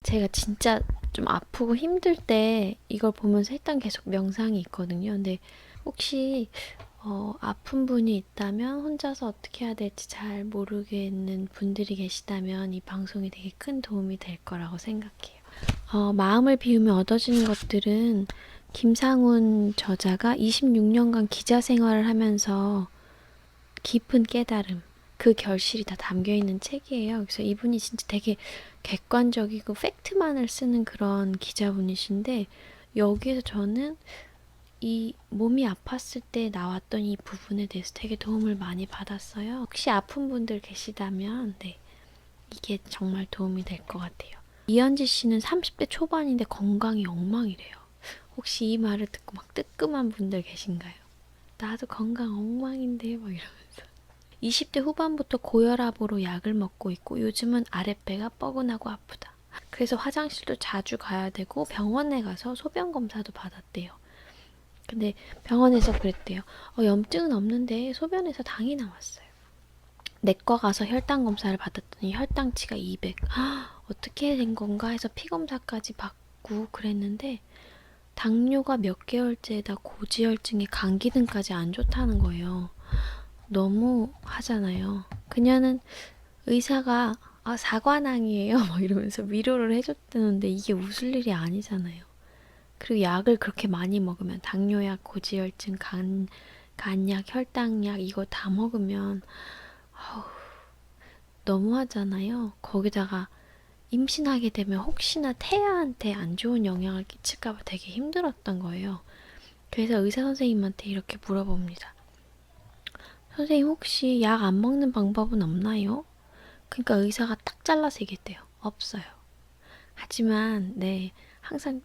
제가 진짜 좀 아프고 힘들 때 이걸 보면서 했던 계속 명상이 있거든요. 근데 혹시 아픈 분이 있다면 혼자서 어떻게 해야 될지 잘 모르겠는 분들이 계시다면 이 방송이 되게 큰 도움이 될 거라고 생각해요. 마음을 비우며 얻어지는 것들은 김상훈 저자가 26년간 기자 생활을 하면서 깊은 깨달음, 그 결실이 다 담겨 있는 책이에요. 그래서 이분이 진짜 되게 객관적이고 팩트만을 쓰는 그런 기자분이신데 여기에서 저는 이 몸이 아팠을 때 나왔던 이 부분에 대해서 되게 도움을 많이 받았어요. 혹시 아픈 분들 계시다면 네, 이게 정말 도움이 될 것 같아요. 이현지 씨는 30대 초반인데 건강이 엉망이래요. 혹시 이 말을 듣고 막 뜨끔한 분들 계신가요? 나도 건강 엉망인데 막 이러면서 20대 후반부터 고혈압으로 약을 먹고 있고 요즘은 아랫배가 뻐근하고 아프다. 그래서 화장실도 자주 가야 되고 병원에 가서 소변 검사도 받았대요. 근데 병원에서 그랬대요. 염증은 없는데 소변에서 당이 나왔어요. 내과 가서 혈당 검사를 받았더니 혈당치가 200. 어떻게 된 건가 해서 피 검사까지 받고 그랬는데 당뇨가 몇 개월째에다 고지혈증에 간 기능까지 안 좋다는 거예요. 너무 하잖아요. 그녀는 의사가 사관왕이에요 뭐 이러면서 위로를 해줬다는데 이게 웃을 일이 아니잖아요. 그리고 약을 그렇게 많이 먹으면 당뇨약, 고지혈증, 간약, 혈당약 이거 다 먹으면 너무하잖아요. 거기다가 임신하게 되면 혹시나 태아한테 안 좋은 영향을 끼칠까봐 되게 힘들었던 거예요. 그래서 의사 선생님한테 이렇게 물어봅니다. 선생님 혹시 약 안 먹는 방법은 없나요? 그러니까 의사가 딱 잘라서 얘기했대요. 없어요. 하지만 네, 항상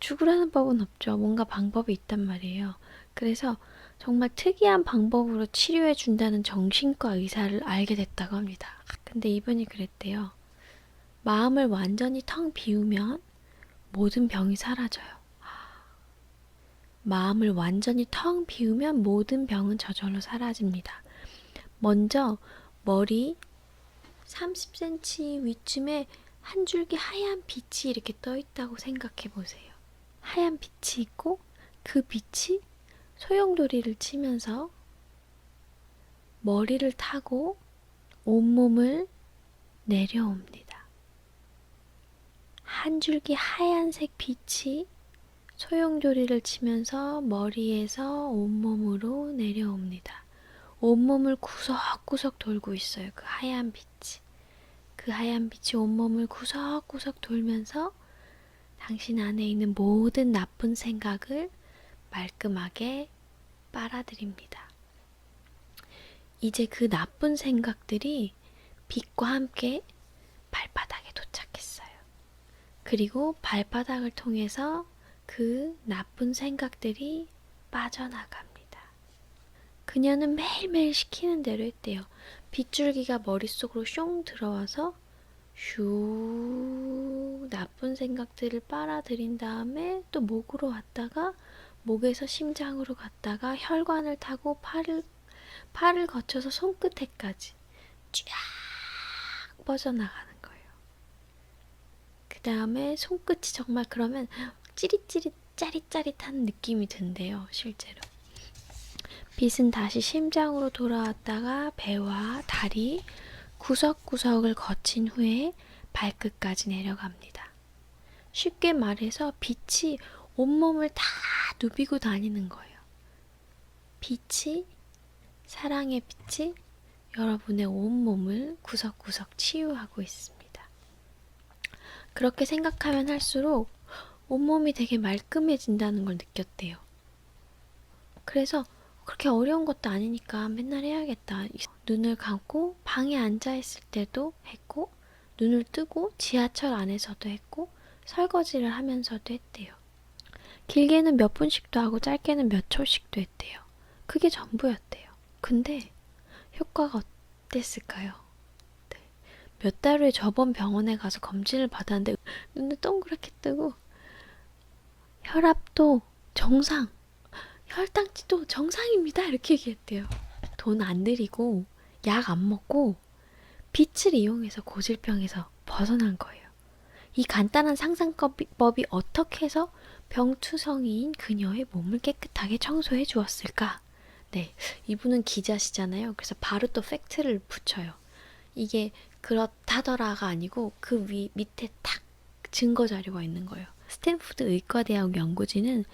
죽으라는 법은 없죠. 뭔가 방법이 있단 말이에요. 그래서 정말 특이한 방법으로 치료해 준다는 정신과 의사를 알게 됐다고 합니다. 근데 이분이 그랬대요. 마음을 완전히 텅 비우면 모든 병이 사라져요. 마음을 완전히 텅 비우면 모든 병은 저절로 사라집니다. 먼저 머리 30cm 위쯤에 한 줄기 하얀 빛이 이렇게 떠 있다고 생각해 보세요. 하얀 빛이 있고 그 빛이 소용돌이를 치면서 머리를 타고 온몸을 내려옵니다. 한 줄기 하얀색 빛이 소용돌이를 치면서 머리에서 온몸으로 내려옵니다. 온몸을 구석구석 돌고 있어요. 그 하얀 빛이. 그 하얀 빛이 온몸을 구석구석 돌면서 당신 안에 있는 모든 나쁜 생각을 말끔하게 빨아들입니다. 이제 그 나쁜 생각들이 빛과 함께 발바닥에 도착했어요. 그리고 발바닥을 통해서 그 나쁜 생각들이 빠져나갑니다. 그녀는 매일매일 시키는 대로 했대요. 빗줄기가 머릿속으로 숑 들어와서 슈 나쁜 생각들을 빨아들인 다음에 또 목으로 왔다가 목에서 심장으로 갔다가 혈관을 타고 팔을 거쳐서 손끝에까지 쫙 뻗어나가는 거예요. 그 다음에 손끝이 정말 그러면 찌릿찌릿 짜릿짜릿한 느낌이 든대요. 실제로. 빛은 다시 심장으로 돌아왔다가 배와 다리, 구석구석을 거친 후에 발끝까지 내려갑니다. 쉽게 말해서 빛이 온몸을 다 누비고 다니는 거예요. 빛이, 사랑의 빛이 여러분의 온몸을 구석구석 치유하고 있습니다. 그렇게 생각하면 할수록 온몸이 되게 말끔해진다는 걸 느꼈대요. 그래서 그렇게 어려운 것도 아니니까 맨날 해야겠다. 눈을 감고 방에 앉아있을 때도 했고 눈을 뜨고 지하철 안에서도 했고 설거지를 하면서도 했대요. 길게는 몇 분씩도 하고 짧게는 몇 초씩도 했대요. 그게 전부였대요. 근데 효과가 어땠을까요? 네. 몇 달 후에 저번 병원에 가서 검진을 받았는데 눈을 동그랗게 뜨고 혈압도 정상, 혈당치도 정상입니다. 이렇게 얘기했대요. 돈 안 들이고 약 안 먹고 빛을 이용해서 고질병에서 벗어난 거예요. 이 간단한 상상법이 어떻게 해서 병투성이인 그녀의 몸을 깨끗하게 청소해 주었을까? 네, 이분은 기자시잖아요. 그래서 바로 또 팩트를 붙여요. 이게 그렇다더라가 아니고 그 밑에 탁 증거 자료가 있는 거예요. 스탠포드 의과대학 연구진은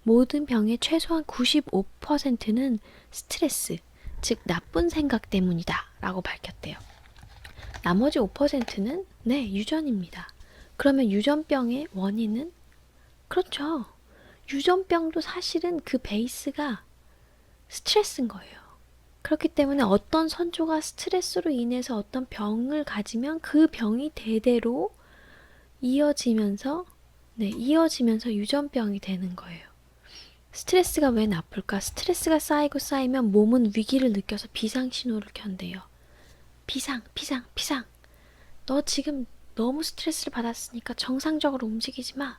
모든 병의 최소한 95%는 스트레스, 즉 나쁜 생각 때문이다 라고 밝혔대요. 나머지 5%는 네, 유전입니다. 그러면 유전병의 원인은? 그렇죠. 유전병도 사실은 그 베이스가 스트레스인 거예요. 그렇기 때문에 어떤 선조가 스트레스로 인해서 어떤 병을 가지면 그 병이 대대로 이어지면서 유전병이 되는 거예요. 스트레스가 왜 나쁠까? 스트레스가 쌓이고 쌓이면 몸은 위기를 느껴서 비상 신호를 켠대요. 비상. 너 지금 너무 스트레스를 받았으니까 정상적으로 움직이지 마.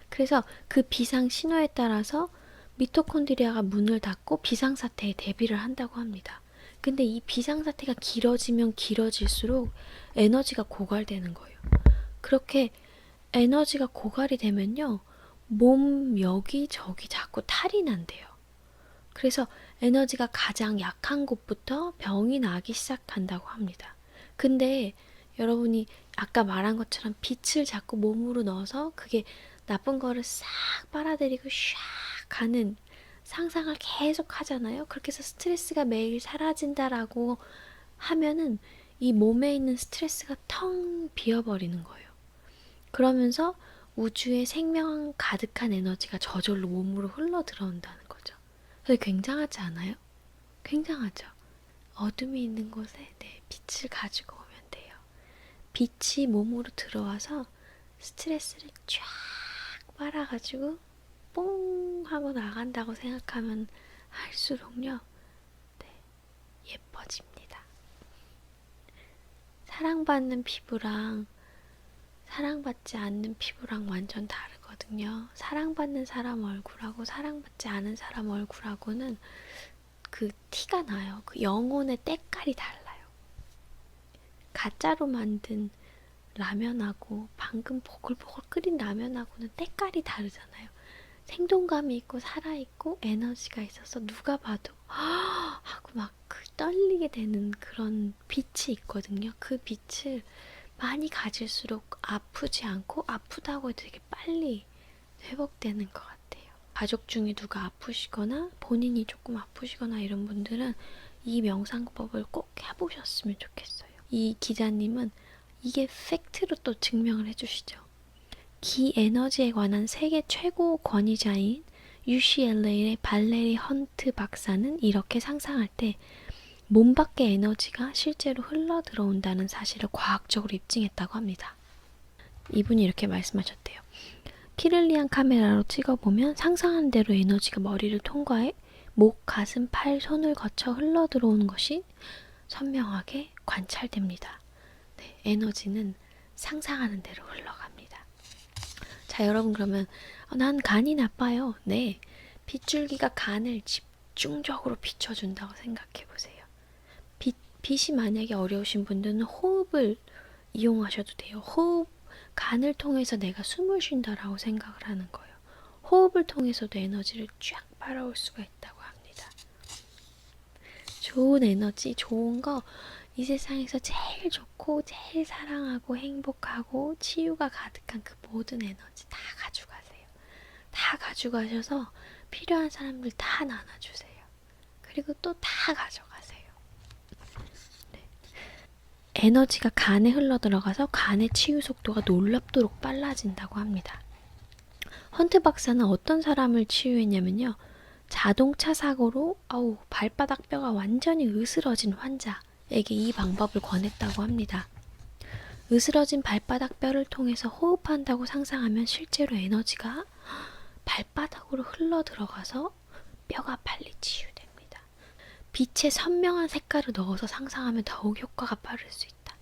그래서 그 비상 신호에 따라서 미토콘드리아가 문을 닫고 비상사태에 대비를 한다고 합니다. 근데 이 비상사태가 길어지면 길어질수록 에너지가 고갈되는 거예요. 그렇게 에너지가 고갈이 되면요, 몸 여기저기 자꾸 탈이 난대요. 그래서 에너지가 가장 약한 곳부터 병이 나기 시작한다고 합니다. 근데 여러분이 아까 말한 것처럼 빛을 자꾸 몸으로 넣어서 그게 나쁜 거를 싹 빨아들이고 샥 가는 상상을 계속 하잖아요. 그렇게 해서 스트레스가 매일 사라진다라고 하면은 이 몸에 있는 스트레스가 텅 비어버리는 거예요. 그러면서 우주의 생명 가득한 에너지가 저절로 몸으로 흘러 들어온다는 거죠. 그래서 굉장하지 않아요? 굉장하죠. 어둠이 있는 곳에 빛을 가지고 오면 돼요. 빛이 몸으로 들어와서 스트레스를 쫙 빨아가지고 뽕 하고 나간다고 생각하면 할수록요, 예뻐집니다. 사랑받는 피부랑 사랑받지 않는 피부랑 완전 다르거든요. 사랑받는 사람 얼굴하고 사랑받지 않은 사람 얼굴하고는 그 티가 나요. 그 영혼의 때깔이 달라요. 가짜로 만든 라면하고 방금 보글보글 끓인 라면하고는 때깔이 다르잖아요. 생동감이 있고 살아있고 에너지가 있어서 누가 봐도 하고 막 그 떨리게 되는 그런 빛이 있거든요. 그 빛을 많이 가질수록 아프지 않고 아프다고 해도 되게 빨리 회복되는 것 같아요. 가족 중에 누가 아프시거나 본인이 조금 아프시거나 이런 분들은 이 명상법을 꼭 해보셨으면 좋겠어요. 이 기자님은 이게 팩트로 또 증명을 해주시죠. 기 에너지에 관한 세계 최고 권위자인 UCLA의 발레리 헌트 박사는 이렇게 상상할 때 몸 밖의 에너지가 실제로 흘러 들어온다는 사실을 과학적으로 입증했다고 합니다. 이분이 이렇게 말씀하셨대요. 피를리한 카메라로 찍어보면 상상한 대로 에너지가 머리를 통과해 목, 가슴, 팔, 손을 거쳐 흘러 들어오는 것이 선명하게 관찰됩니다. 네, 에너지는 상상하는 대로 흘러갑니다. 자, 여러분 그러면 난 간이 나빠요. 네, 빗줄기가 간을 집중적으로 비춰준다고 생각해보세요. 빛이 만약에 어려우신 분들은 호흡을 이용하셔도 돼요. 간을 통해서 내가 숨을 쉰다라고 생각을 하는 거예요. 호흡을 통해서도 에너지를 쫙 빨아올 수가 있다고 합니다. 좋은 에너지, 좋은 거 이 세상에서 제일 좋고 제일 사랑하고 행복하고 치유가 가득한 그 모든 에너지 다 가져가세요. 다 가져가셔서 필요한 사람들 다 나눠주세요. 그리고 또 다 가져가세요. 네. 에너지가 간에 흘러들어가서 간의 치유 속도가 놀랍도록 빨라진다고 합니다. 헌트 박사는 어떤 사람을 치유했냐면요. 자동차 사고로 발바닥 뼈가 완전히 으스러진 환자에게 이 방법을 권했다고 합니다. 으스러진 발바닥 뼈를 통해서 호흡한다고 상상하면 실제로 에너지가 발바닥으로 흘러 들어가서 뼈가 빨리 치유됩니다. 빛의 선명한 색깔을 넣어서 상상하면 더욱 효과가 빠를 수 있다.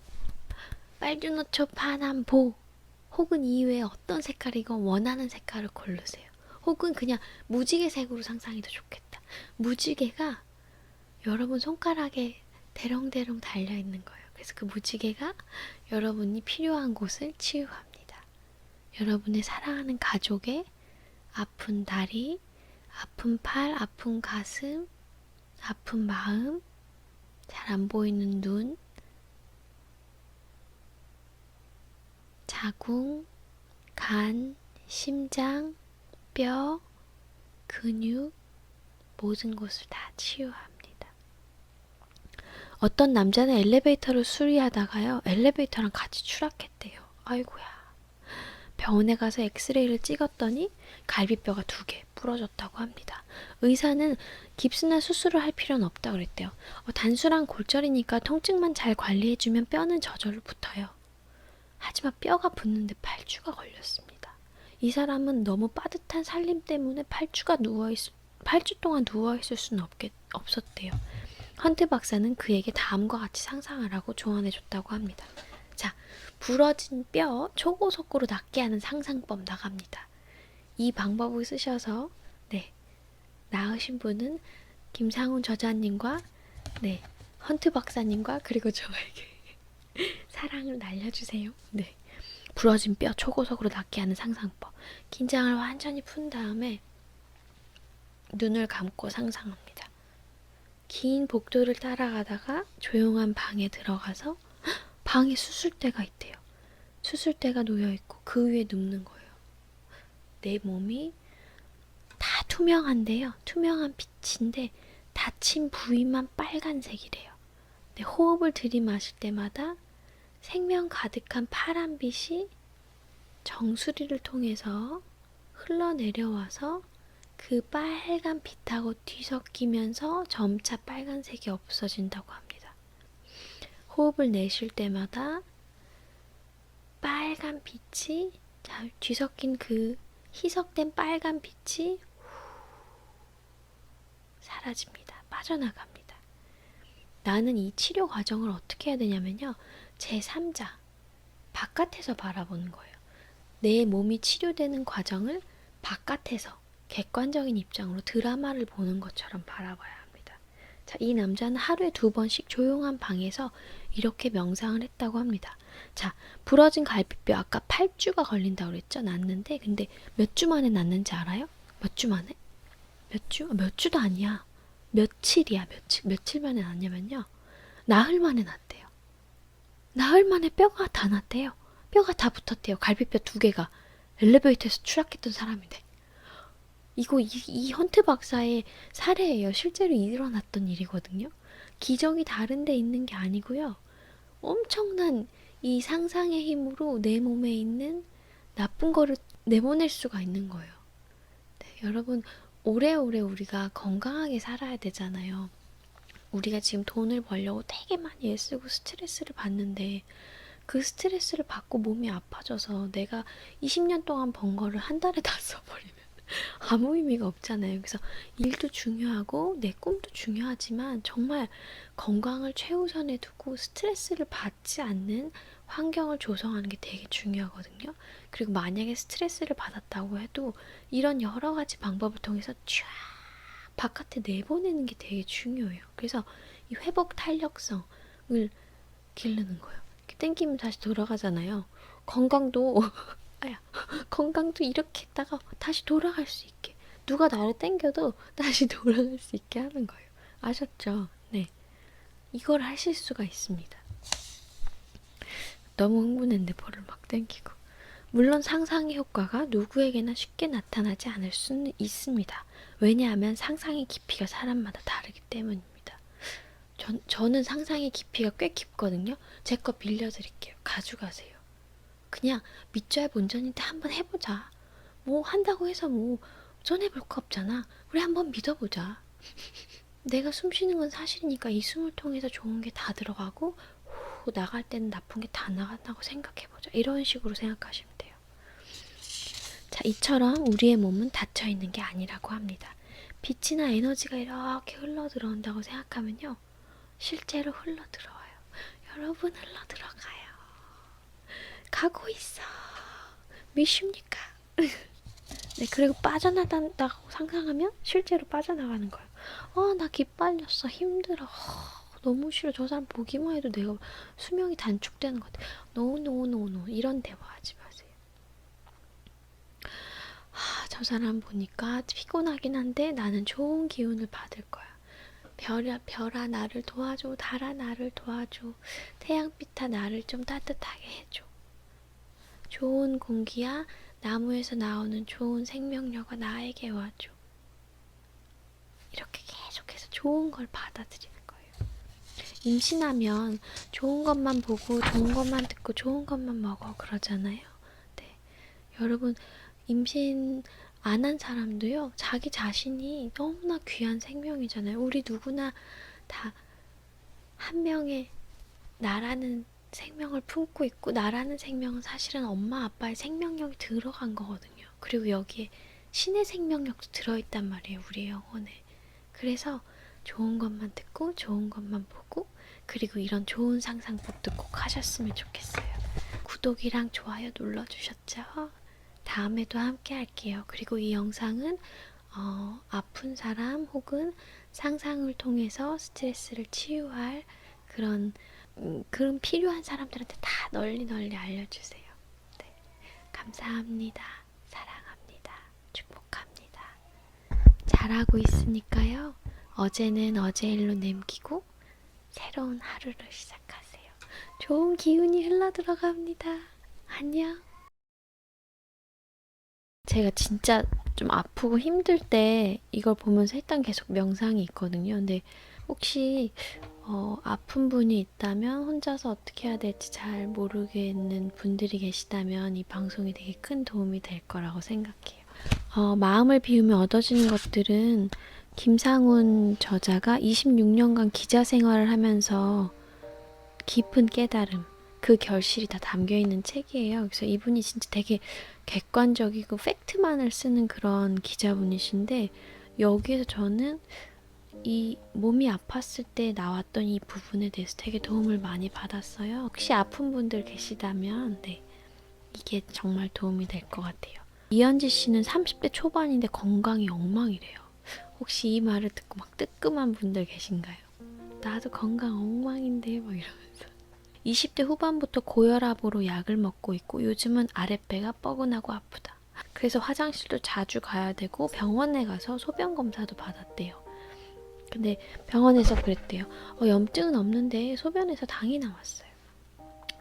빨주노초 파남보 혹은 이외에 어떤 색깔이건 원하는 색깔을 고르세요. 혹은 그냥 무지개색으로 상상이 더 좋겠다. 무지개가 여러분 손가락에 대롱대롱 달려있는 거예요. 그래서 그 무지개가 여러분이 필요한 곳을 치유합니다. 여러분의 사랑하는 가족의 아픈 다리, 아픈 팔, 아픈 가슴, 아픈 마음, 잘 안 보이는 눈, 자궁, 간, 심장, 뼈, 근육, 모든 곳을 다 치유합니다. 어떤 남자는 엘리베이터를 수리하다가요, 엘리베이터랑 같이 추락했대요. 아이고야. 병원에 가서 엑스레이를 찍었더니 갈비뼈가 2개 부러졌다고 합니다. 의사는 깁스나 수술을 할 필요는 없다고 그랬대요. 단순한 골절이니까 통증만 잘 관리해주면 뼈는 저절로 붙어요. 하지만 뼈가 붙는데 8주가 걸렸습니다. 이 사람은 너무 빠듯한 살림 때문에 8주 동안 누워있을 수는 없었대요. 헌트 박사는 그에게 다음과 같이 상상하라고 조언해줬다고 합니다. 자, 부러진 뼈 초고속으로 낫게 하는 상상법 나갑니다. 이 방법을 쓰셔서 나으신 분은 김상훈 저자님과 헌트 박사님과 그리고 저에게 사랑을 날려주세요. 부러진 뼈 초고속으로 낫게 하는 상상법. 긴장을 완전히 푼 다음에 눈을 감고 상상합니다. 긴 복도를 따라가다가 조용한 방에 들어가서 방에 수술대가 있대요. 수술대가 놓여있고 그 위에 눕는 거예요. 내 몸이 다 투명한데요. 투명한 빛인데 다친 부위만 빨간색이래요. 호흡을 들이마실 때마다 생명 가득한 파란빛이 정수리를 통해서 흘러내려와서 그 빨간 빛하고 뒤섞이면서 점차 빨간색이 없어진다고 합니다. 호흡을 내쉴 때마다 빨간 빛이 뒤섞인 그 희석된 빨간 빛이 사라집니다. 빠져나갑니다. 나는 이 치료 과정을 어떻게 해야 되냐면요. 제3자, 바깥에서 바라보는 거예요. 내 몸이 치료되는 과정을 바깥에서 객관적인 입장으로 드라마를 보는 것처럼 바라봐야 합니다. 자, 이 남자는 하루에 2번씩 조용한 방에서 이렇게 명상을 했다고 합니다. 자, 부러진 갈비뼈 아까 8주가 걸린다고 그랬죠? 낫는데 근데 몇 주 만에 낫는지 알아요? 몇 주 만에? 몇 주? 몇 주도 아니야. 며칠이야. 며칠 만에 낫냐면요. 나흘 만에 낫대요. 나흘 만에 뼈가 다 낫대요. 뼈가 다 붙었대요. 갈비뼈 2개가. 엘리베이터에서 추락했던 사람인데. 이거 이 헌트 박사의 사례예요. 실제로 일어났던 일이거든요. 기적이 다른 데 있는 게 아니고요. 엄청난 이 상상의 힘으로 내 몸에 있는 나쁜 거를 내보낼 수가 있는 거예요. 여러분, 오래오래 우리가 건강하게 살아야 되잖아요. 우리가 지금 돈을 벌려고 되게 많이 애쓰고 스트레스를 받는데 그 스트레스를 받고 몸이 아파져서 내가 20년 동안 번 거를 한 달에 다 써버리면 아무 의미가 없잖아요. 그래서 일도 중요하고 내 꿈도 중요하지만 정말 건강을 최우선에 두고 스트레스를 받지 않는 환경을 조성하는 게 되게 중요하거든요. 그리고 만약에 스트레스를 받았다고 해도 이런 여러 가지 방법을 통해서 쫙 바깥에 내보내는 게 되게 중요해요. 그래서 이 회복 탄력성을 기르는 거예요. 이렇게 땡기면 다시 돌아가잖아요. 건강도 건강도 이렇게 했다가 다시 돌아갈 수 있게, 누가 나를 땡겨도 다시 돌아갈 수 있게 하는 거예요. 아셨죠? 네, 이걸 하실 수가 있습니다. 너무 흥분했는데 볼을 막 땡기고. 물론 상상의 효과가 누구에게나 쉽게 나타나지 않을 수는 있습니다. 왜냐하면 상상의 깊이가 사람마다 다르기 때문입니다. 저는 상상의 깊이가 꽤 깊거든요. 제 거 빌려드릴게요. 가져가세요. 그냥 믿져야 본전인데 한번 해보자. 뭐 한다고 해서 뭐 손해볼 거 없잖아. 우리 한번 믿어보자. 내가 숨 쉬는 건 사실이니까 이 숨을 통해서 좋은 게 다 들어가고 나갈 때는 나쁜 게 다 나간다고 생각해보자. 이런 식으로 생각하시면 돼요. 자, 이처럼 우리의 몸은 닫혀있는 게 아니라고 합니다. 빛이나 에너지가 이렇게 흘러들어온다고 생각하면요, 실제로 흘러들어와요. 여러분, 흘러들어가요. 가고 있어. 미십니까? 네, 그리고 빠져나간다고 상상하면 실제로 빠져나가는 거예요. 나 기빨렸어. 힘들어. 너무 싫어. 저 사람 보기만 해도 내가 수명이 단축되는 것 같아. 노. 이런 대화하지 마세요. 저 사람 보니까 피곤하긴 한데 나는 좋은 기운을 받을 거야. 별아 나를 도와줘. 달아 나를 도와줘. 태양빛아 나를 좀 따뜻하게 해줘. 좋은 공기야, 나무에서 나오는 좋은 생명력아 나에게 와줘. 이렇게 계속해서 좋은 걸 받아들이는 거예요. 임신하면 좋은 것만 보고 좋은 것만 듣고 좋은 것만 먹어 그러잖아요. 네. 여러분, 임신 안 한 사람도요, 자기 자신이 너무나 귀한 생명이잖아요. 우리 누구나 다 한 명의 나라는 생명을 품고 있고, 나라는 생명은 사실은 엄마 아빠의 생명력이 들어간 거거든요. 그리고 여기에 신의 생명력도 들어있단 말이에요, 우리의 영혼에. 그래서 좋은 것만 듣고 좋은 것만 보고, 그리고 이런 좋은 상상법도 꼭 하셨으면 좋겠어요. 구독이랑 좋아요 눌러주셨죠? 다음에도 함께 할게요. 그리고 이 영상은 아픈 사람 혹은 상상을 통해서 스트레스를 치유할 그런 필요한 사람들한테 다 널리 알려주세요. 네, 감사합니다. 사랑합니다. 축복합니다. 잘하고 있으니까요. 어제는 어제 일로 남기고 새로운 하루를 시작하세요. 좋은 기운이 흘러 들어갑니다. 안녕. 제가 진짜 좀 아프고 힘들 때 이걸 보면서 했던 계속 명상이 있거든요. 근데 혹시 아픈 분이 있다면, 혼자서 어떻게 해야 될지 잘 모르겠는 분들이 계시다면 이 방송이 되게 큰 도움이 될 거라고 생각해요. 마음을 비우며 얻어지는 것들은 김상훈 저자가 26년간 기자 생활을 하면서 깊은 깨달음, 그 결실이 다 담겨있는 책이에요. 그래서 이분이 진짜 되게 객관적이고 팩트만을 쓰는 그런 기자분이신데, 여기에서 저는 이 몸이 아팠을 때 나왔던 이 부분에 대해서 되게 도움을 많이 받았어요. 혹시 아픈 분들 계시다면 이게 정말 도움이 될 것 같아요. 이현지 씨는 30대 초반인데 건강이 엉망이래요. 혹시 이 말을 듣고 막 뜨끔한 분들 계신가요? 나도 건강 엉망인데 막 이러면서. 20대 후반부터 고혈압으로 약을 먹고 있고 요즘은 아랫배가 뻐근하고 아프다. 그래서 화장실도 자주 가야 되고 병원에 가서 소변 검사도 받았대요. 근데 병원에서 그랬대요. 염증은 없는데 소변에서 당이 나왔어요.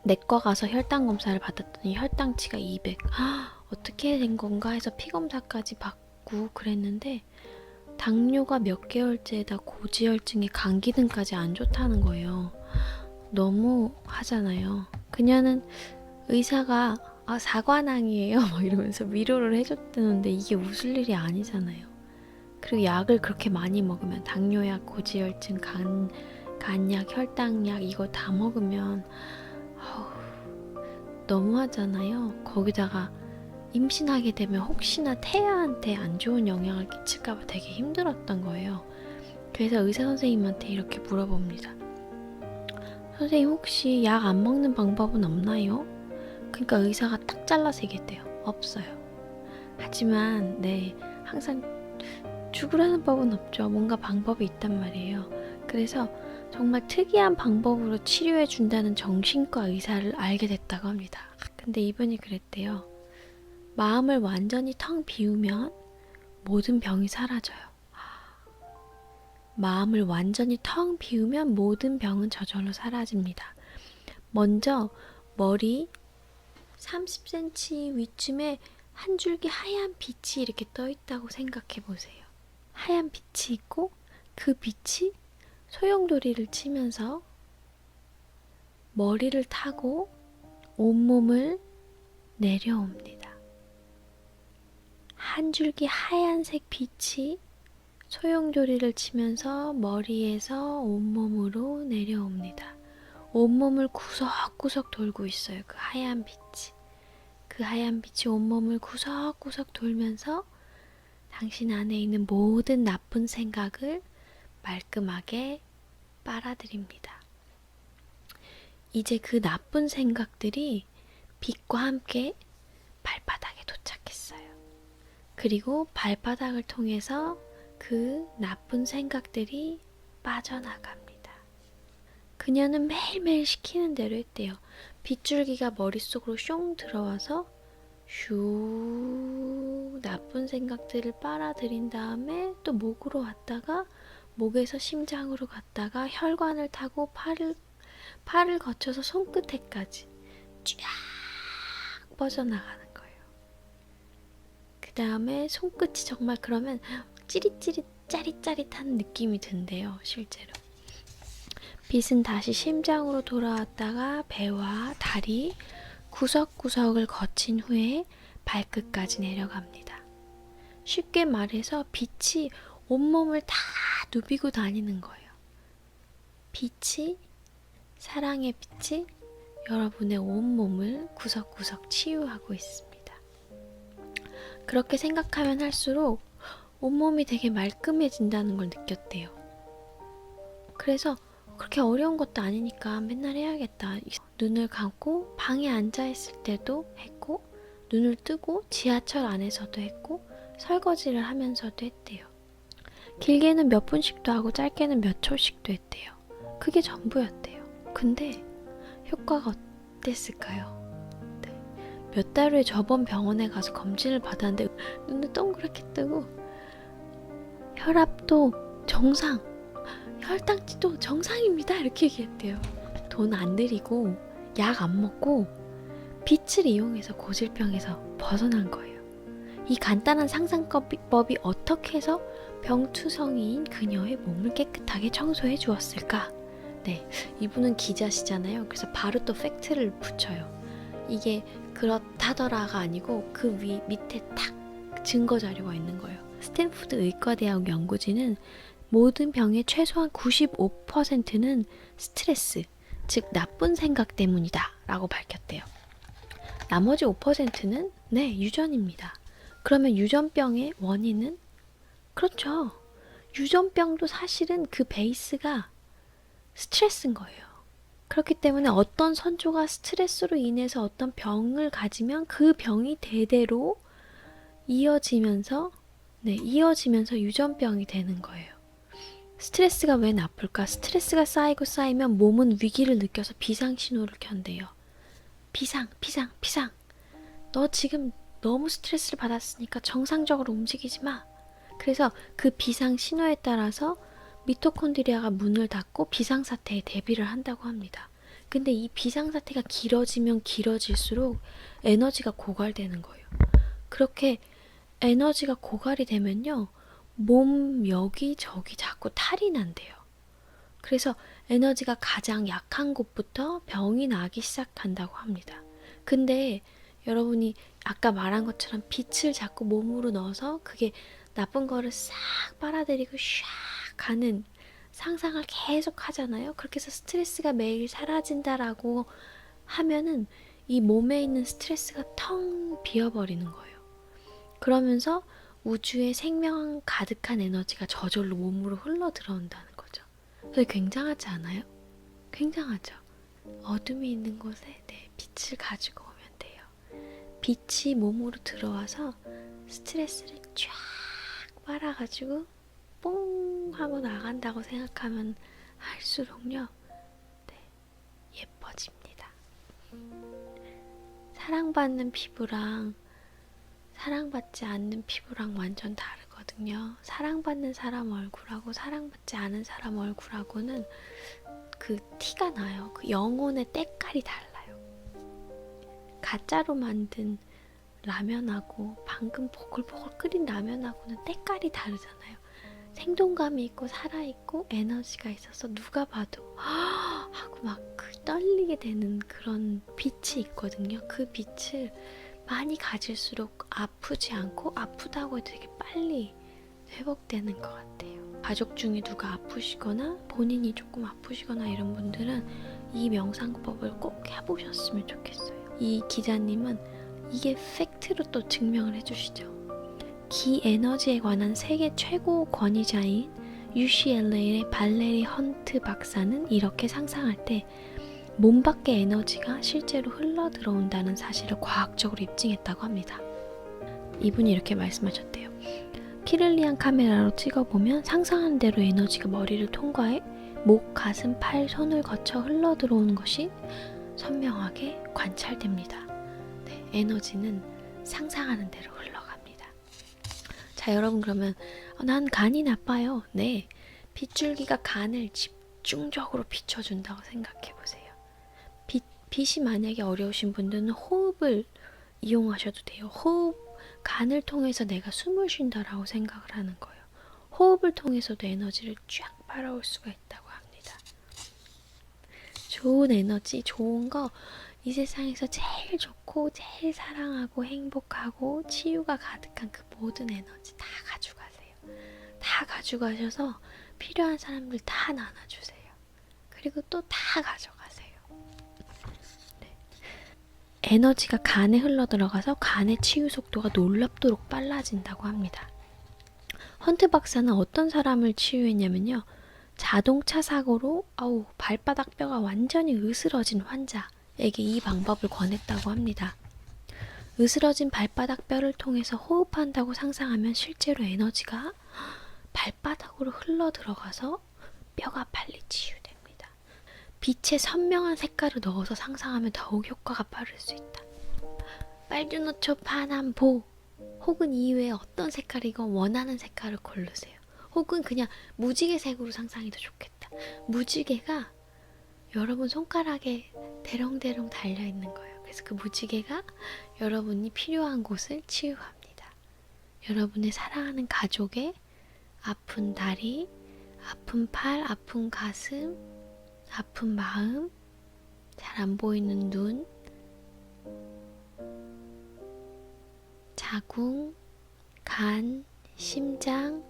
내과 가서 혈당 검사를 받았더니 혈당치가 200. 어떻게 된 건가 해서 피 검사까지 받고 그랬는데 당뇨가 몇 개월째에다 고지혈증에 간 기능까지 안 좋다는 거예요. 너무 하잖아요. 그녀는 의사가 사관왕이에요 막 이러면서 위로를 해줬다는데 이게 웃을 일이 아니잖아요. 그리고 약을 그렇게 많이 먹으면 당뇨약, 고지혈증, 간약, 혈당약 이거 다 먹으면 너무하잖아요. 거기다가 임신하게 되면 혹시나 태아한테 안 좋은 영향을 끼칠까봐 되게 힘들었던 거예요. 그래서 의사 선생님한테 이렇게 물어봅니다. 선생님 혹시 약 안 먹는 방법은 없나요? 그러니까 의사가 딱 잘라서 얘기했대요. 없어요. 하지만 항상 죽으라는 법은 없죠. 뭔가 방법이 있단 말이에요. 그래서 정말 특이한 방법으로 치료해 준다는 정신과 의사를 알게 됐다고 합니다. 근데 이분이 그랬대요. 마음을 완전히 텅 비우면 모든 병이 사라져요. 마음을 완전히 텅 비우면 모든 병은 저절로 사라집니다. 먼저 머리 30cm 위쯤에 한 줄기 하얀 빛이 이렇게 떠 있다고 생각해 보세요. 하얀 빛이 있고 그 빛이 소용돌이를 치면서 머리를 타고 온몸을 내려옵니다. 한 줄기 하얀색 빛이 소용돌이를 치면서 머리에서 온몸으로 내려옵니다. 온몸을 구석구석 돌고 있어요. 그 하얀 빛이. 그 하얀 빛이 온몸을 구석구석 돌면서 당신 안에 있는 모든 나쁜 생각을 말끔하게 빨아들입니다. 이제 그 나쁜 생각들이 빛과 함께 발바닥에 도착했어요. 그리고 발바닥을 통해서 그 나쁜 생각들이 빠져나갑니다. 그녀는 매일매일 시키는 대로 했대요. 빗줄기가 머릿속으로 숑 들어와서 슉 나쁜 생각들을 빨아들인 다음에 또 목으로 왔다가 목에서 심장으로 갔다가 혈관을 타고 팔을 거쳐서 손끝에까지 쫙 뻗어나가는 거예요. 그 다음에 손끝이 정말 그러면 찌릿찌릿 짜릿짜릿한 느낌이 든대요. 실제로. 빛은 다시 심장으로 돌아왔다가 배와 다리, 구석구석을 거친 후에 발끝까지 내려갑니다. 쉽게 말해서 빛이 온몸을 다 누비고 다니는 거예요. 빛이, 사랑의 빛이 여러분의 온몸을 구석구석 치유하고 있습니다. 그렇게 생각하면 할수록 온몸이 되게 말끔해진다는 걸 느꼈대요. 그래서 그렇게 어려운 것도 아니니까 맨날 해야겠다. 눈을 감고 방에 앉아있을 때도 했고, 눈을 뜨고 지하철 안에서도 했고, 설거지를 하면서도 했대요. 길게는 몇 분씩도 하고 짧게는 몇 초씩도 했대요. 그게 전부였대요. 근데 효과가 어땠을까요? 네. 몇 달 후에 저번 병원에 가서 검진을 받았는데 눈을 동그랗게 뜨고 혈압도 정상, 혈당치도 정상입니다. 이렇게 얘기했대요. 돈 안 들이고 약 안 먹고 빛을 이용해서 고질병에서 벗어난 거예요. 이 간단한 상상법이 어떻게 해서 병투성이인 그녀의 몸을 깨끗하게 청소해 주었을까? 네, 이분은 기자시잖아요. 그래서 바로 또 팩트를 붙여요. 이게 그렇다더라가 아니고 그 밑에 탁 증거 자료가 있는 거예요. 스탠포드 의과대학 연구진은 모든 병의 최소한 95%는 스트레스, 즉 나쁜 생각 때문이다 라고 밝혔대요. 나머지 5%는 유전입니다. 그러면 유전병의 원인은? 그렇죠. 유전병도 사실은 그 베이스가 스트레스인 거예요. 그렇기 때문에 어떤 선조가 스트레스로 인해서 어떤 병을 가지면 그 병이 대대로 이어지면서 유전병이 되는 거예요. 스트레스가 왜 나쁠까? 스트레스가 쌓이고 쌓이면 몸은 위기를 느껴서 비상신호를 켠대요. 비상. 너 지금 너무 스트레스를 받았으니까 정상적으로 움직이지 마. 그래서 그 비상신호에 따라서 미토콘드리아가 문을 닫고 비상사태에 대비를 한다고 합니다. 근데 이 비상사태가 길어지면 길어질수록 에너지가 고갈되는 거예요. 그렇게 에너지가 고갈이 되면요. 몸 여기저기 자꾸 탈이 난대요. 그래서 에너지가 가장 약한 곳부터 병이 나기 시작한다고 합니다. 근데 여러분이 아까 말한 것처럼 빛을 자꾸 몸으로 넣어서 그게 나쁜 거를 싹 빨아들이고 샥 가는 상상을 계속 하잖아요. 그렇게 해서 스트레스가 매일 사라진다라고 하면은 이 몸에 있는 스트레스가 텅 비어버리는 거예요. 그러면서 우주의 생명 가득한 에너지가 저절로 몸으로 흘러 들어온다는 거죠. 그래서 굉장하지 않아요? 굉장하죠. 어둠이 있는 곳에 빛을 가지고 오면 돼요. 빛이 몸으로 들어와서 스트레스를 쫙 빨아가지고 뽕 하고 나간다고 생각하면 할수록요. 예뻐집니다. 사랑받는 피부랑 사랑받지 않는 피부랑 완전 다르거든요. 사랑받는 사람 얼굴하고 사랑받지 않은 사람 얼굴하고는 그 티가 나요. 그 영혼의 때깔이 달라요. 가짜로 만든 라면하고 방금 보글보글 끓인 라면하고는 때깔이 다르잖아요. 생동감이 있고 살아있고 에너지가 있어서 누가 봐도 하고 막 그 떨리게 되는 그런 빛이 있거든요. 그 빛을 많이 가질수록 아프지 않고 아프다고 해도 되게 빨리 회복되는 것 같아요. 가족 중에 누가 아프시거나 본인이 조금 아프시거나 이런 분들은 이 명상법을 꼭 해보셨으면 좋겠어요. 이 기자님은 이게 팩트로 또 증명을 해주시죠. 기 에너지에 관한 세계 최고 권위자인 UCLA의 발레리 헌트 박사는 이렇게 상상할 때 몸 밖의 에너지가 실제로 흘러 들어온다는 사실을 과학적으로 입증했다고 합니다. 이분이 이렇게 말씀하셨대요. 피를리한 카메라로 찍어보면 상상한 대로 에너지가 머리를 통과해 목, 가슴, 팔, 손을 거쳐 흘러 들어오는 것이 선명하게 관찰됩니다. 에너지는 상상하는 대로 흘러갑니다. 자, 여러분 그러면 난 간이 나빠요. 네, 빗줄기가 간을 집중적으로 비춰준다고 생각해 보세요. 빛이 만약에 어려우신 분들은 호흡을 이용하셔도 돼요. 간을 통해서 내가 숨을 쉰다라고 생각을 하는 거예요. 호흡을 통해서도 에너지를 쫙 빨아올 수가 있다고 합니다. 좋은 에너지, 좋은 거, 이 세상에서 제일 좋고 제일 사랑하고 행복하고 치유가 가득한 그 모든 에너지 다 가져가세요. 다 가져가셔서 필요한 사람들 다 나눠주세요. 그리고 또 다 가져가세요. 네. 에너지가 간에 흘러들어가서 간의 치유 속도가 놀랍도록 빨라진다고 합니다. 헌트 박사는 어떤 사람을 치유했냐면요. 자동차 사고로 발바닥 뼈가 완전히 으스러진 환자에게 이 방법을 권했다고 합니다. 으스러진 발바닥 뼈를 통해서 호흡한다고 상상하면 실제로 에너지가 발바닥으로 흘러들어가서 뼈가 빨리 치유됩니다. 빛의 선명한 색깔을 넣어서 상상하면 더욱 효과가 빠를 수 있다. 빨주노초 파남보 혹은 이외에 어떤 색깔이건 원하는 색깔을 고르세요. 혹은 그냥 무지개색으로 상상이 더 좋겠다. 무지개가 여러분 손가락에 대롱대롱 달려있는 거예요. 그래서 그 무지개가 여러분이 필요한 곳을 치유합니다. 여러분의 사랑하는 가족의 아픈 다리, 아픈 팔, 아픈 가슴, 아픈 마음, 잘 안 보이는 눈, 자궁, 간, 심장,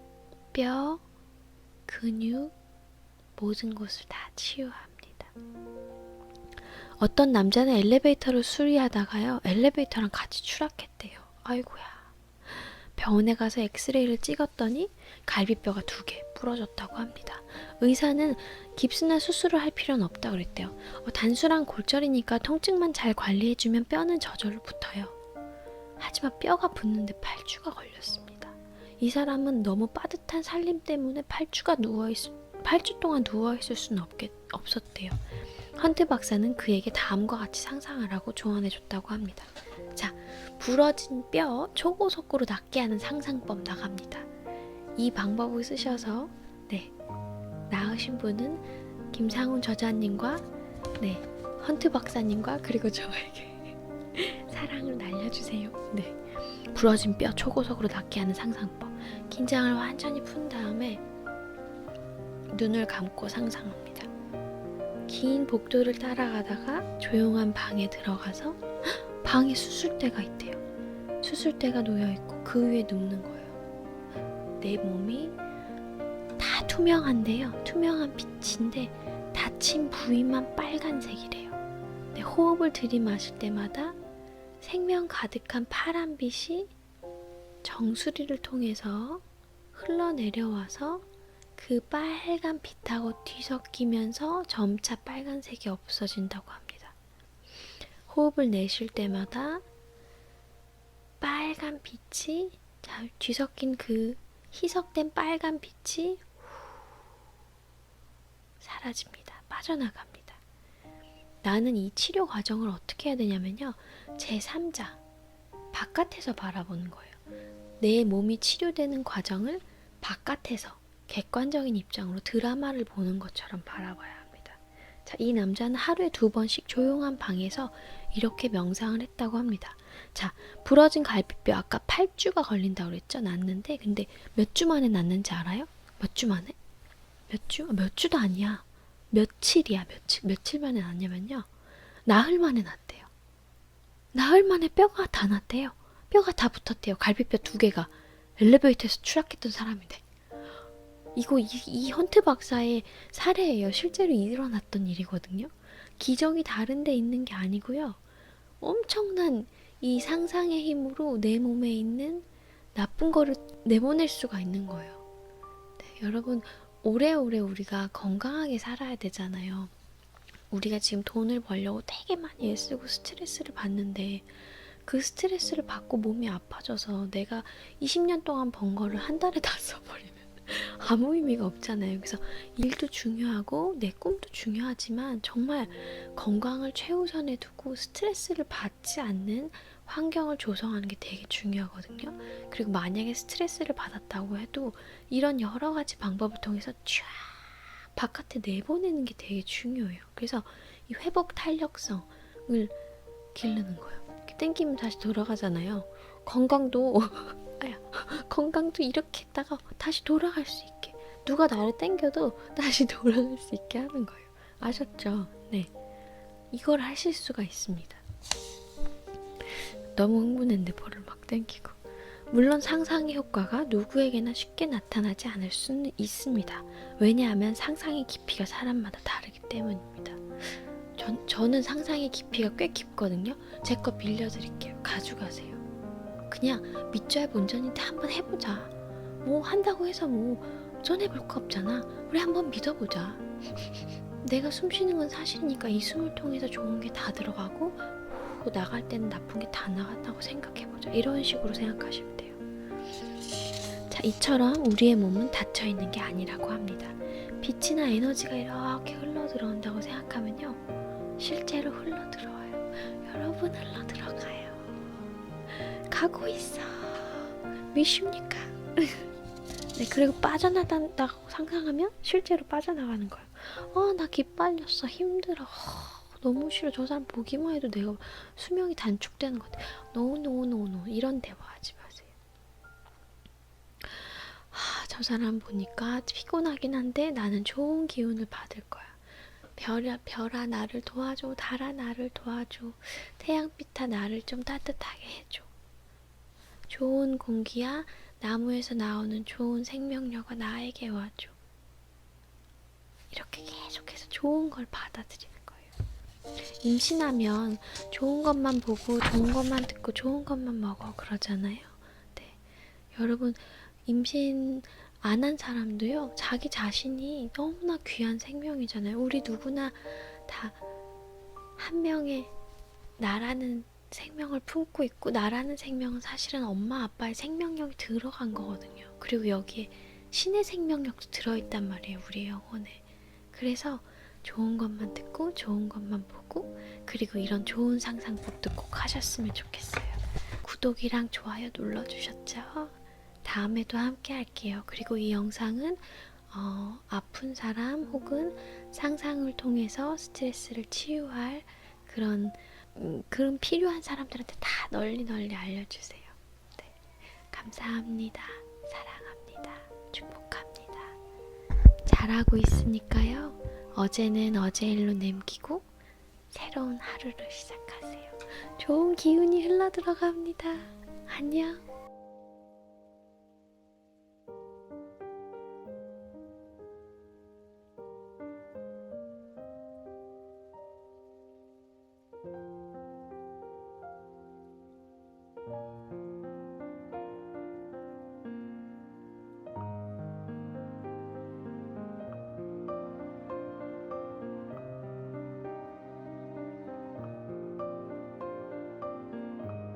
뼈, 근육, 모든 곳을 다 치유합니다. 어떤 남자는 엘리베이터를 수리하다가요, 엘리베이터랑 같이 추락했대요. 아이고야. 병원에 가서 엑스레이를 찍었더니 갈비뼈가 2개 부러졌다고 합니다. 의사는 깁스나 수술을 할 필요는 없다고 그랬대요. 단순한 골절이니까 통증만 잘 관리해주면 뼈는 저절로 붙어요. 하지만 뼈가 붙는데 8주가 걸렸습니다. 이 사람은 너무 빠듯한 살림 때문에 8주 동안 누워있을 수는 없었대요. 헌트 박사는 그에게 다음과 같이 상상하라고 조언해줬다고 합니다. 자, 부러진 뼈 초고속으로 낫게 하는 상상법 나갑니다. 이 방법을 쓰셔서 나으신 분은 김상훈 저자님과 헌트 박사님과 그리고 저에게 사랑을 날려주세요. 부러진 뼈 초고속으로 낫게 하는 상상법. 긴장을 완전히 푼 다음에 눈을 감고 상상합니다. 긴 복도를 따라가다가 조용한 방에 들어가서 방에 수술대가 있대요. 수술대가 놓여있고 그 위에 눕는 거예요. 내 몸이 다 투명한데요. 투명한 빛인데 다친 부위만 빨간색이래요. 호흡을 들이마실 때마다 생명 가득한 파란빛이 정수리를 통해서 흘러내려와서 그 빨간 빛하고 뒤섞이면서 점차 빨간색이 없어진다고 합니다. 호흡을 내쉴 때마다 빨간 빛이 뒤섞인 그 희석된 빨간 빛이 사라집니다. 빠져나갑니다. 나는 이 치료 과정을 어떻게 해야 되냐면요. 제3자, 바깥에서 바라보는 거예요. 내 몸이 치료되는 과정을 바깥에서 객관적인 입장으로 드라마를 보는 것처럼 바라봐야 합니다. 자, 이 남자는 하루에 2번씩 조용한 방에서 이렇게 명상을 했다고 합니다. 자, 부러진 갈비뼈 아까 8주가 걸린다고 그랬죠? 낫는데 근데 몇 주 만에 낫는지 알아요? 몇 주 만에? 몇 주? 몇 주도 아니야. 며칠이야. 며칠 만에 낫냐면요. 나흘 만에 낫대요. 나흘 만에 뼈가 다 낫대요. 뼈가 다 붙었대요. 갈비뼈 2개가. 엘리베이터에서 추락했던 사람인데. 이거 이 헌트 박사의 사례예요. 실제로 일어났던 일이거든요. 기적이 다른 데 있는 게 아니고요. 엄청난 이 상상의 힘으로 내 몸에 있는 나쁜 거를 내보낼 수가 있는 거예요. 여러분, 오래오래 우리가 건강하게 살아야 되잖아요. 우리가 지금 돈을 벌려고 되게 많이 애쓰고 스트레스를 받는데 그 스트레스를 받고 몸이 아파져서 내가 20년 동안 번 거를 한 달에 다 써버리면 아무 의미가 없잖아요. 그래서 일도 중요하고 내 꿈도 중요하지만 정말 건강을 최우선에 두고 스트레스를 받지 않는 환경을 조성하는 게 되게 중요하거든요. 그리고 만약에 스트레스를 받았다고 해도 이런 여러 가지 방법을 통해서 쫙 바깥에 내보내는 게 되게 중요해요. 그래서 이 회복 탄력성을 기르는 거예요. 이렇게 땡기면 다시 돌아가잖아요. 건강도 아야, 건강도 이렇게 했다가 다시 돌아갈 수 있게, 누가 나를 땡겨도 다시 돌아갈 수 있게 하는 거예요. 아셨죠? 네, 이걸 하실 수가 있습니다. 너무 흥분했는데 볼을 막 땡기고. 물론 상상의 효과가 누구에게나 쉽게 나타나지 않을 수는 있습니다. 왜냐하면 상상의 깊이가 사람마다 다르기 때문입니다. 저는 상상의 깊이가 꽤 깊거든요. 제 거 빌려드릴게요. 가져가세요. 그냥 믿져야 본전인데 한번 해보자. 뭐 한다고 해서 뭐 손해볼 거 없잖아. 우리 한번 믿어보자. 내가 숨 쉬는 건 사실이니까 이 숨을 통해서 좋은 게 다 들어가고 나갈 때는 나쁜 게 다 나간다고 생각해보자. 이런 식으로 생각하시면 돼요. 자, 이처럼 우리의 몸은 닫혀있는 게 아니라고 합니다. 빛이나 에너지가 이렇게 흘러들어온다고 생각하면요, 실제로 흘러들어와요. 여러분, 흘러들어가요. 가고 있어. 미십니까? 네, 그리고 빠져나간다고 상상하면 실제로 빠져나가는 거예요. 나 기빨렸어. 힘들어. 너무 싫어. 저 사람 보기만 해도 내가 수명이 단축되는 것 같아. 노. 이런 대화하지 마세요. 저 사람 보니까 피곤하긴 한데 나는 좋은 기운을 받을 거야. 별아 나를 도와줘. 달아 나를 도와줘. 태양빛아 나를 좀 따뜻하게 해줘. 좋은 공기야, 나무에서 나오는 좋은 생명력아 나에게 와줘. 이렇게 계속해서 좋은 걸 받아들이는 거예요. 임신하면 좋은 것만 보고 좋은 것만 듣고 좋은 것만 먹어 그러잖아요. 네. 여러분, 임신 안 한 사람도요, 자기 자신이 너무나 귀한 생명이잖아요. 우리 누구나 다 한 명의 나라는 생명을 품고 있고, 나라는 생명은 사실은 엄마 아빠의 생명력이 들어간 거거든요. 그리고 여기에 신의 생명력도 들어있단 말이에요, 우리의 영혼에. 그래서 좋은 것만 듣고 좋은 것만 보고, 그리고 이런 좋은 상상법도 꼭 하셨으면 좋겠어요. 구독이랑 좋아요 눌러주셨죠? 다음에도 함께 할게요. 그리고 이 영상은 아픈 사람 혹은 상상을 통해서 스트레스를 치유할 그런 필요한 사람들한테 다 널리 알려주세요. 네, 감사합니다. 사랑합니다. 축복합니다. 잘하고 있으니까요. 어제는 어제 일로 남기고 새로운 하루를 시작하세요. 좋은 기운이 흘러들어갑니다. 안녕.